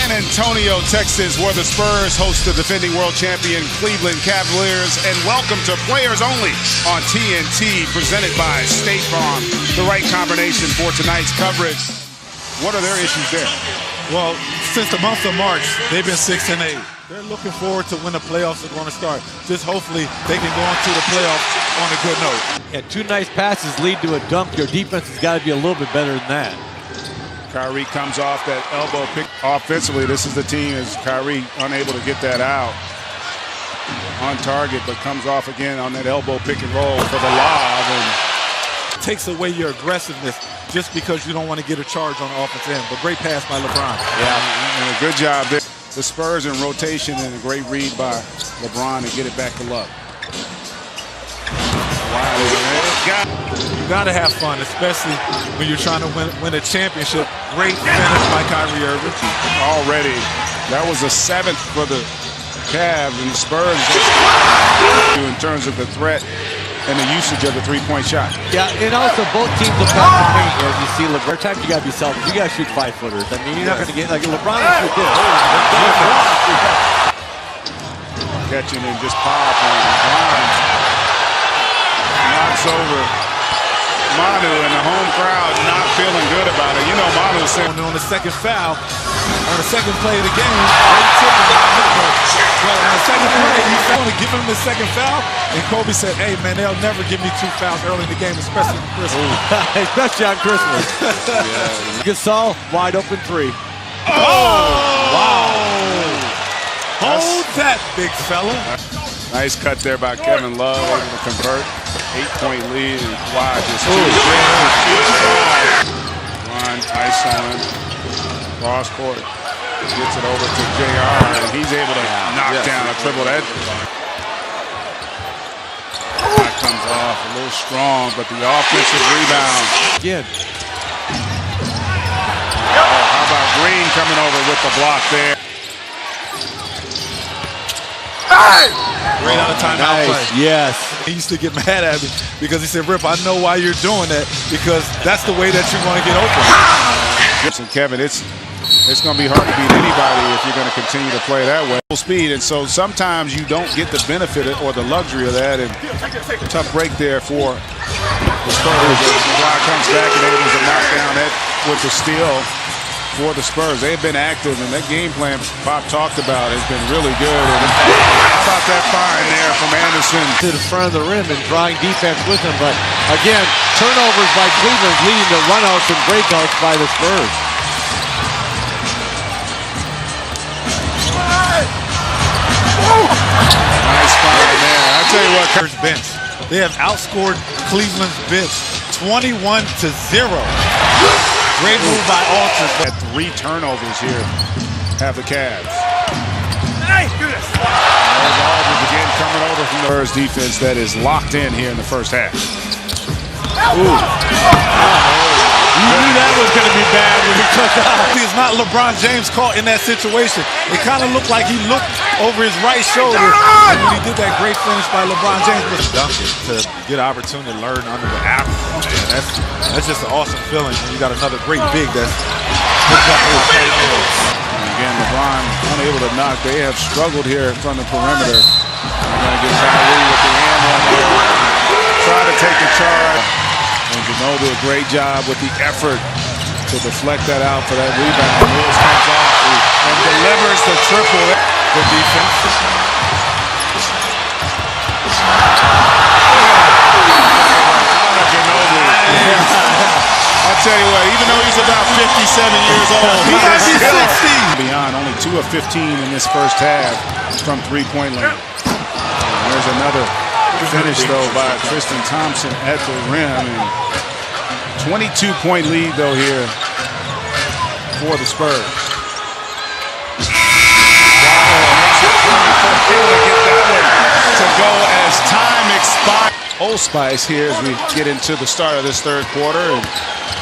San Antonio, Texas, where the Spurs host the defending world champion Cleveland Cavaliers. And welcome to Players Only on TNT, presented by State Farm. The right combination for tonight's coverage. What are their issues there? Well, since the month of March, they've been 6-8. They're looking forward to when the playoffs are going to start. Just hopefully they can go into the playoffs on a good note. Yeah, two nice passes lead to a dunk. Your defense has got to be a little bit better than that. Kyrie comes off that elbow pick. Offensively, this is the team as Kyrie unable to get that out. On target, but comes off again on that elbow pick and roll for the lob. And takes away your aggressiveness just because you don't want to get a charge on the offensive end. But great pass by LeBron. Yeah, and a good job there. The Spurs in rotation and a great read by LeBron to get it back to Love. You got to have fun, especially when you're trying to win a championship. Great finish by Kyrie Irving. Already, that was the 7th for the Cavs, and the Spurs in terms of the threat and the usage of the three-point shot. Yeah, and also both teams will pass the paint. As you see, LeBron, time you got to be selfish. You got to shoot 5-footers. I mean, you're not going to get like LeBron will shoot this. Catching and just powerful. LeBron knocks over Manu, and the home crowd not feeling good about it. You know, Manu said on the second foul, on the second play of the game, they took him. Well, on the second play, he was going to give him the second foul, and Kobe said, "Hey, man, they'll never give me 2 fouls early in the game, especially on Christmas." Especially on Christmas. Gasol, wide open 3. Wow! Hold that, big fella. Nice cut there by Kevin Love, able to convert. 8-point lead, and Kawhi just Ron ice on him. Cross court. Gets it over to JR, and he's able to knock down a triple. That comes off a little strong, but the offensive rebound. Again. How about Green coming over with the block there? Great out of timeout play. Yes. He used to get mad at me because he said, "Rip, I know why you're doing that, because that's the way that you want to get open." And Kevin, it's going to be hard to beat anybody if you're going to continue to play that way. Full speed, and so sometimes you don't get the benefit or the luxury of that. And tough break there for the Spurs. Kawhi comes back and able to knock down that with the steal for the Spurs. They've been active, and that game plan Bob talked about has been really good. And how about that fire in there from Anderson to the front of the rim and drawing defense with him. But again, turnovers by Cleveland leading to runouts and breakouts by the Spurs. Nice fire there. I tell you what, Spurs bench. They have outscored Cleveland's bench 21-0. Great move by Alter. At 3 turnovers here have the Cavs. Hey, do this. There's Aldridge again coming over from the Spurs defense that is locked in here in the first half. Ooh. You knew that was going to be bad when he took out. It's not LeBron James caught in that situation. It kind of looked like he looked over his right shoulder when he did that great finish by LeBron James. Duncan to get an opportunity to learn under the apple. Man, that's just an awesome feeling. You got another great big that's again, LeBron unable to knock. They have struggled here from the perimeter. They're going to get Kyrie with the hand on there. Try to take the charge. And Ginobili, a great job with the effort to deflect that out for that rebound. Mills comes off and delivers the triple. The defense. I'll tell you what, even though he's about 57 years old, he is still 60. Beyond only 2 of 15 in this first half from three-point land. And there's another finish, though, by Tristan Thompson at the rim. 22-point lead, though, here for the Spurs. To go as time expires. Old Spice here as we get into the start of this third quarter. And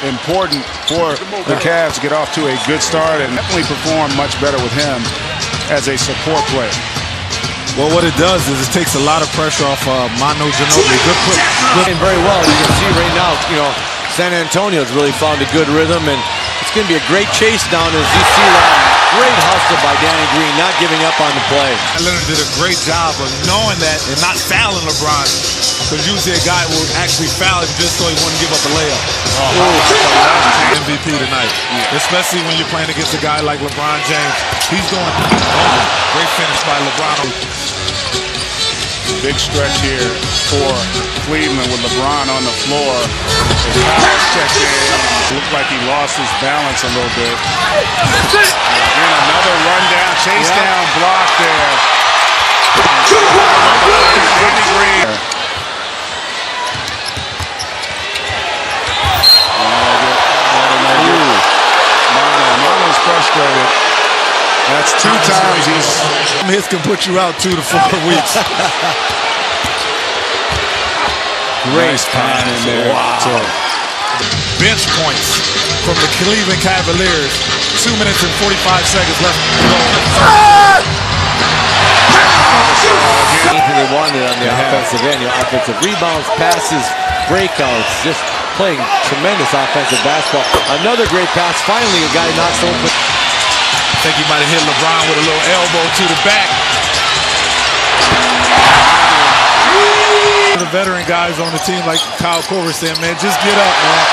important for the Cavs to get off to a good start and definitely perform much better with him as a support player. Well, what it does is it takes a lot of pressure off Manu Ginobili. Good put. Playing very well. You can see right now, San Antonio's really found a good rhythm, and it's going to be a great chase down as you see that. Great hustle by Danny Green, not giving up on the play. Leonard did a great job of knowing that and not fouling LeBron, because usually a guy will actually foul him just so he wouldn't give up a layup. MVP tonight, especially when you're playing against a guy like LeBron James. He's going over. Great finish by LeBron. Big stretch here for Cleveland with LeBron on the floor. His checked in. Looked like he lost his balance a little bit. Again, another rundown, chase down block there. Danny Green. Marlon's frustrated. That's 2 times he's... Hits can put you out 2 to 4 weeks. Great time in there. Wow. Bench points from the Cleveland Cavaliers. 2 minutes and 45 seconds left. Anything they wanted on the offensive end. Offensive rebounds, passes, breakouts. Just playing tremendous offensive basketball. Another great pass. Finally, a guy knocks open. I think he might have hit LeBron with a little elbow to the back. The veteran guys on the team, like Kyle Korver, saying, man, just get up, man.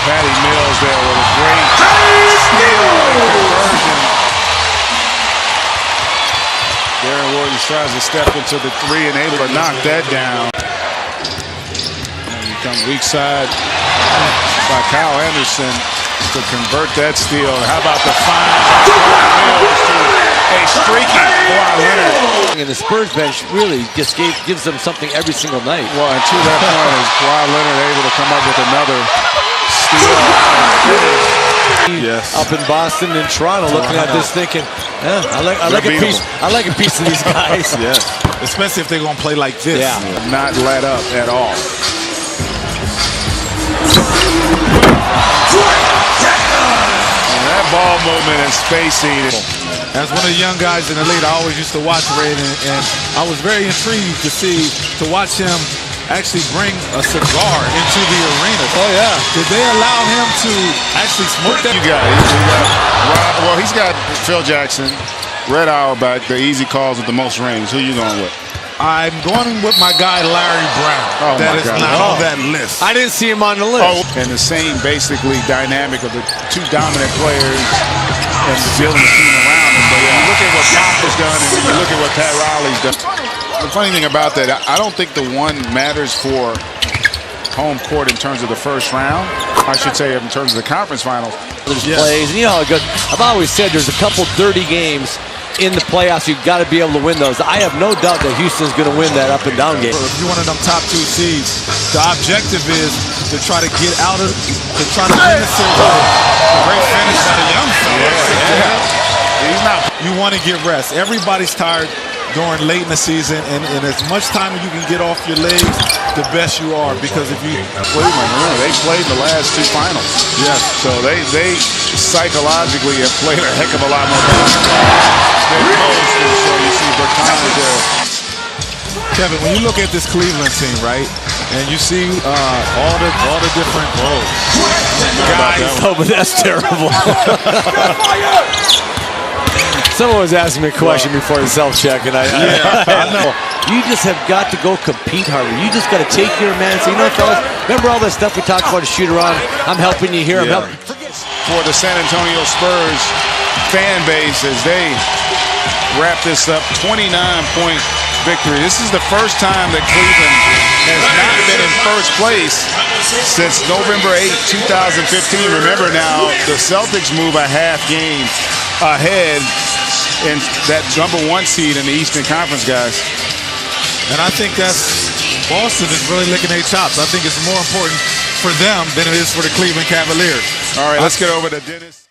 Patty Mills there with a great steal conversion. Darren Williams tries to step into the 3 and able to knock that down. And you come weak side by Kyle Anderson to convert that steal. How about the find by Mills to a streaky Kawhi Leonard? And the Spurs bench really just gives them something every single night. Well, and to that point is Kawhi Leonard able to come up with another steal. Yes. Up in Boston and Toronto, looking at this thinking, I like a piece of these guys. Yes. Especially if they're gonna play like this. Yeah. Not let up at all. And that ball movement and spacing. As one of the young guys in the league, I always used to watch Ray, and I was very intrigued to watch him actually bring a cigar into the arena. Oh yeah. Did they allow him to actually smoke that? He's got Phil Jackson, Red Auerbach, the easy calls with the most rings. Who you going with? I'm going with my guy Larry Brown. That is not on that list. I didn't see him on the list. And the same basically dynamic of the 2 dominant players and building the team around them. But when you look at what Pop has done and when you look at what Pat Riley's done, the funny thing about that, I don't think the one matters for home court in terms of the first round. I should say in terms of the conference finals. There's plays, and you know how it goes. I've always said there's a couple dirty games in the playoffs. You've got to be able to win those. I have no doubt that Houston's going to win that up and down game. If you're one of them top 2 seeds, the objective is to try to get out of, to try to win the series. Great finish by the young fella. He's not. You want to get rest. Everybody's tired during late in the season, and as much time as you can get off your legs, the best you are. Because if you Cleveland, they played the last 2 finals. Yes. So they psychologically have played a heck of a lot more than most. And so you see Bertans there. Kevin, when you look at this Cleveland team, right, and you see all the different guys. Oh, but that's terrible. Someone was asking me a question before the self-check, and I know. You just have got to go compete harder. You just got to take your man and say, you know, fellas, remember all that stuff we talked about to shoot around? I'm helping you here. I'm helping. For the San Antonio Spurs fan base as they wrap this up, 29-point victory. This is the first time that Cleveland has not been in first place since November 8, 2015. Remember now, the Celtics move a half game ahead in that #1 seed in the Eastern Conference, guys. And I think that's Boston is really licking their chops. I think it's more important for them than it is for the Cleveland Cavaliers. All right, let's get over to Dennis.